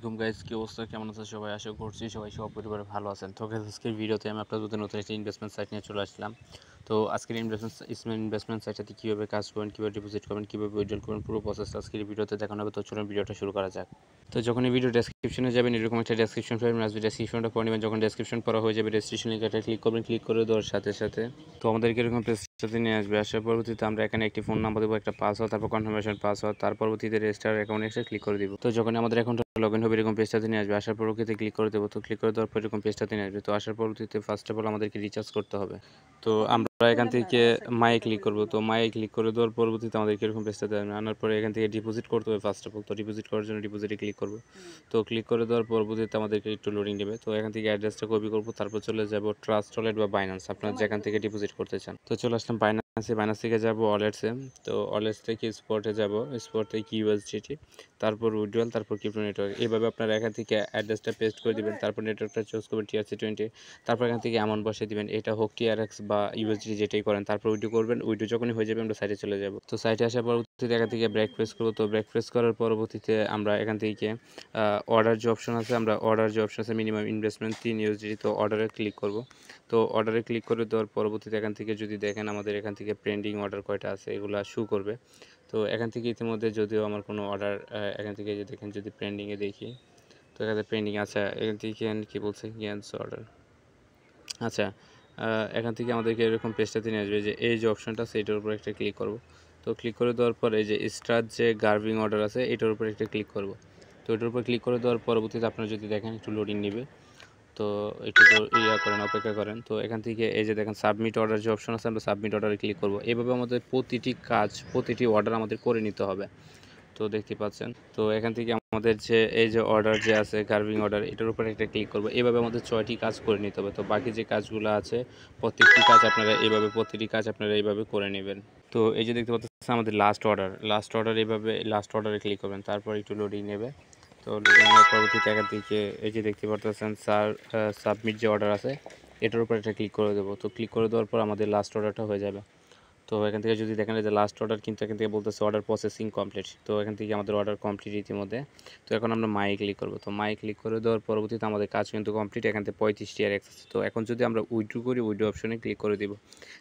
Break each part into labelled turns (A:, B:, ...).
A: আলাইকুম গাইস, কি অবস্থা, কেমন আছেন সবাই? আশা করছি সবাই পরিবারে ভালো আছেন। তো গাইস, আজকের ভিডিওতে আমি আপনাদের নতুন একটা ইনভেস্টমেন্ট সাইট নিয়ে চলে আসলাম। তো আজকের ইনভেস্টমেন্ট সাইটটাতে কীভাবে কাজ করবেন, কীভাবে ডিপোজিট করবেন, কীভাবে উইথড্রল করবেন, পুরো প্রসেস আজকের ভিডিওতে দেখানো হবে। তো চলুন ভিডিওটা শুরু করা যাক। তো যখন এই ভিডিও ডেসক্রিপশনে যাবেন, এরকম একটা ডেসক্রিপশন পাবেন, আসবে ডেসক্রিপশনটা পড়ে নেবেন। যখন ডেসক্রিপশন পড়া হয়ে যাবে, রেজিস্ট্রেশন লিঙ্কটা ক্লিক করবেন। ক্লিক করে দেওয়ার সাথে সাথে তো আমাদেরকে এরকম পেজটাতে নিয়ে আসবে। আসার পরবর্তীতে আমরা এখানে একটি ফোন নাম্বার দেবো, একটা পাসওয়ার্ড, তারপর কনফার্মেশন পাসওয়ার্ড, তার পরবর্তীতে রেজিস্টার অ্যাকাউন্টে এসে ক্লিক করে দিব। তো যখন আমাদের অ্যাকাউন্টটা লগ ইন হবে, এরকম পেজটাতে নিয়ে আসবে। আসার পর ওকেতে ক্লিক করে দেবো। তো ক্লিক করে দেওয়ার পর এরকম পেজটাতে নিয়ে আসবে। তো আসার পরবর্তীতে ফার্স্ট অফ অল আমাদেরকে রিচার্জ করতে হবে। তো আমরা এখান থেকে মায়ে ক্লিক করব। তো মায়ে ক্লিক করে দেওয়ার পরবর্তীতে আমাদেরকে এরকম পেজটাতে আনার পরে এখান থেকে ডিপোজিট করতে হবে ফার্স্ট অফ অল। তো ডিপোজিট করার জন্য ডিপোজিটে ক্লিক করব। তো ক্লিক করে দেওয়ার পরবর্তীতে আমাদেরকে একটু লোডিং নেবে। তো এখান থেকে অ্যাড্রেসটা কপি করব, তারপর চলে যাব ট্রাস্ট ওয়ালেট বা বাইন্যান্স, আপনারা যেখান থেকে ডিপোজিট করতে চান। তো চলে আসলাম বাইন্যান্স থেকে যাব ওয়ালেটসে। তো ওয়ালেটস থেকে স্পটে যাব, স্পট থেকে ইউএসডিটি, তারপর উইথড্রল, তারপর ক্রিপ্টো নেটওয়ার্ক। এইভাবে আপনারা এখান থেকে অ্যাড্রেসটা পেস্ট করে দিবেন, তারপর নেটওয়ার্কটা চুজ করবেন TRC20, তারপর এখান থেকে অ্যামাউন্ট বসিয়ে দিবেন। এটা হোক TRX বা ইউএসডি যেটাই করেন, তারপর উইথড্র করবেন। উইথড্র যখনই হয়ে যাবে আমরা সাইটে চলে যাব। তো সাইটে আসার পরবর্তীতে এখান থেকে ব্রেক প্রেস করবো। তো ব্রেক প্রেস করার পরবর্তীতে আমরা এখান থেকে অর্ডার যে অপশন আছে, মিনিমাম ইনভেস্টমেন্ট 3 USD, তো অর্ডারে ক্লিক করব। তো অর্ডারে ক্লিক করে দেওয়ার পরবর্তীতে এখান থেকে যদি দেখেন আমাদের এখান থেকে পেন্ডিং অর্ডার কয়টা আছে এগুলো শো করবে। তো এখান থেকে ইতিমধ্যে যদিও আমার কোনো অর্ডার এখান থেকে যে দেখেন, যদি পেন্ডিংয়ে দেখি, তো এখানে পেন্ডিং আছে। এখান থেকে কি বলছে, ক্যান্সেল অর্ডার। আচ্ছা, এখান থেকে আমাদেরকে এরকম পেজটাতে নিয়ে আসবে, যে এই যে অপশনটা আছে এটার উপর একটা ক্লিক করব। তো ক্লিক করে দেওয়ার পর এই যে স্টার্ট যে গার্ভিং অর্ডার আছে এটার উপর একটা ক্লিক করব। তো এটার উপর ক্লিক করে দেওয়ার পরবর্তীতে আপনারা যদি দেখেন একটু লোডিং নেবে। তো একটু করেন, অপেক্ষা করেন। তো এখান থেকে এই যে দেখেন সাবমিট অর্ডার যে অপশন আছে, আমরা সাবমিট অর্ডারে ক্লিক করব। এভাবে আমাদের প্রতিটি কাজ, প্রতিটি অর্ডার আমাদের করে নিতে হবে। তো দেখতে পাচ্ছেন, তো এখান থেকে আমাদের যে এই যে অর্ডার যে আছে গার্ভিং অর্ডার, এটার উপর একটা ক্লিক করব। এভাবে আমাদের 6টি কাজ করে নিতে হবে। তো বাকি যে কাজগুলো আছে প্রতিটি কাজ আপনারা এইভাবে করে নেবেন। তো এই যে দেখতে পাচ্ছেন আমাদের লাস্ট অর্ডার, এইভাবে লাস্ট অর্ডারে ক্লিক করবেন, তারপর একটু লোডিং নেবে। তো লোডিং নেওয়ার পরবর্তীতে এখান থেকে এই যে দেখতে পাচ্ছেন সাবমিট যে অর্ডার আছে এটার উপর একটা ক্লিক করে দেবো। তো ক্লিক করে দেওয়ার পর আমাদের লাস্ট অর্ডারটা হয়ে যাবে। তো এখান থেকে যদি দেখেন যে লাস্ট অর্ডার, কিন্তু এখান থেকে বলতেছে অর্ডার প্রসেসিং কমপ্লিট। তো এখান থেকে আমাদের অর্ডার কমপ্লিট ইতিমধ্যে। তো এখন আমরা মাই ক্লিক করব। তো মাই ক্লিক করে দেওয়ার পরবর্তীতে আমাদের কাজ কিন্তু কমপ্লিট। এখান থেকে 35 TRX আছে। তো এখন যদি আমরা উইথড্র করি, উইথড্র অপশনে ক্লিক করে দিব।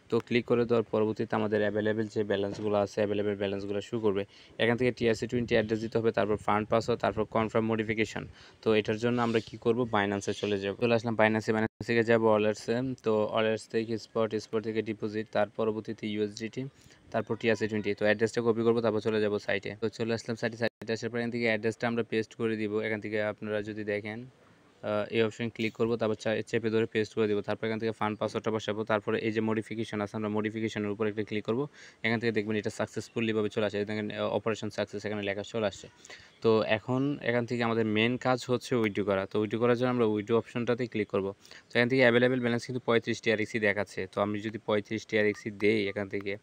A: তো ক্লিক করে দেওয়ার পরবর্তীতে আমাদের অ্যাভেলেবেল যে ব্যালেন্সগুলো আছে, অ্যাভেলেবেল ব্যালেন্সগুলো শো করবে। এখান থেকে TRC20 অ্যাড্রেস দিতে হবে, তারপর ফান্ড পাসওয়ার্ড, তারপর কনফার্ম মডিফিকেশন। তো এটার জন্য আমরা কি করব, বাইন্যান্সে চলে যাব। চলে আসলাম বাইন্যান্স থেকে যাব ওয়ালেটসে। তো ওয়ালেটস থেকে স্পট থেকে ডিপোজিট, তার পরবর্তীতে USDT, তারপর TRC20। তো অ্যাড্রেসটা কপি করবো, তারপর চলে যাব সাইটে। তো চলে আসলাম সাইটে আসার পর এখান থেকে অ্যাড্রেসটা আমরা পেস্ট করে দিব। এখান থেকে আপনারা যদি দেখেন এই অপশন ক্লিক করব, তারপর চেপে ধরে পেস্ট করে দেবো। তারপর এখান থেকে ফান্ড পাসওয়ার্ডটা বসাবো। তারপরে এই যে মডিফিকেশন আছে, আমরা মডিফিকেশনের উপর একটা ক্লিক করব। এখান থেকে দেখবেন এটা সাকসেসফুলিভাবে চলে আসে, দেখেন অপারেশন সাকসেস এখানে লেখা চলে আসছে। তো এখন এখান থেকে আমাদের মেন কাজ হচ্ছে উইথড্র করা। তো উইথড্র করার জন্য আমরা উইথড্র অপশনটাতেই ক্লিক করব। তো এখান থেকে অ্যাভেলেবেল ব্যালেন্স কিন্তু 35 TRX দেখাচ্ছে। তো আমি যদি 35 TRX দেই এখান থেকে,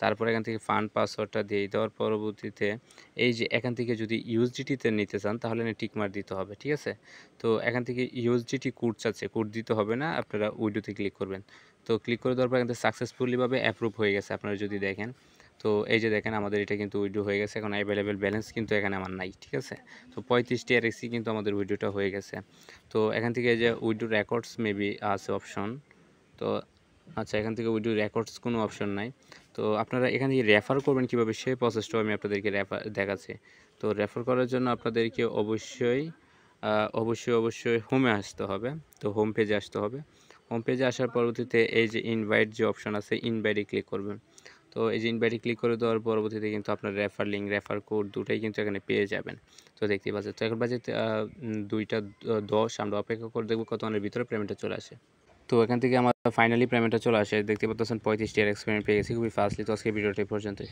A: তারপর এখান থেকে ফান্ড পাসওয়ার্ডটা দিয়ে দেওয়ার পরবর্তীতে এই যে এখান থেকে যদি USDT-তে নিতে চান তাহলে টিক মার্ক দিতে হবে, ঠিক আছে? তো এখান থেকে USDT কোড চাচ্ছে, কোড দিতে হবে না, আপনারা উইথড্রোতে ক্লিক করবেন। তো ক্লিক করে দেওয়ার পর এখান থেকে সাকসেসফুলিভাবে অ্যাপ্রুভ হয়ে গেছে, আপনারা যদি দেখেন। তো এই যে দেখেন আমাদের এটা কিন্তু উইথড্রো হয়ে গেছে। এখন অ্যাভেলেবেল ব্যালেন্স কিন্তু এখানে আমার নাই, ঠিক আছে? তো 35 TRX কিন্তু আমাদের উইথড্রোটা হয়ে গেছে। তো এখান থেকে এই যে উইথড্রো রেকর্ডস মেবি আছে অপশন। তো আচ্ছা, এখান থেকে উইথড্রো রেকর্ডস কোনো অপশন নাই। তো আপনারা এখান থেকে রেফার করবেন কীভাবে, সেই প্রসেসটাও আমি আপনাদেরকে দেখাচ্ছি। তো রেফার করার জন্য আপনাদেরকে অবশ্যই হোমে আসতে হবে। তো হোম পেজে আসতে হবে। হোম পেজে আসার পরবর্তীতে এই যে ইনভাইট যে অপশন আছে, ইনভাইটে ক্লিক করবেন। তো এই যে ইনভাইটে ক্লিক করে দেওয়ার পরবর্তীতে কিন্তু আপনার রেফার লিঙ্ক, রেফার কোড দুটাই কিন্তু এখানে পেয়ে যাবেন। তো দেখতেই পাচ্ছেন। তো এখন বাজে 2টা 10, আমরা অপেক্ষা করে দেখব কতক্ষণের ভিতরে পেমেন্টটা চলে আসে। তো এখান থেকে আমার ফাইনালি পেমেন্টটা চলে আসে, দেখতে পাচ্ছেন 35 TRX পেমেন্ট পেয়ে গেছি খুবই ফাস্টলি। তো আজকে ভিডিওটা এই পর্যন্তই।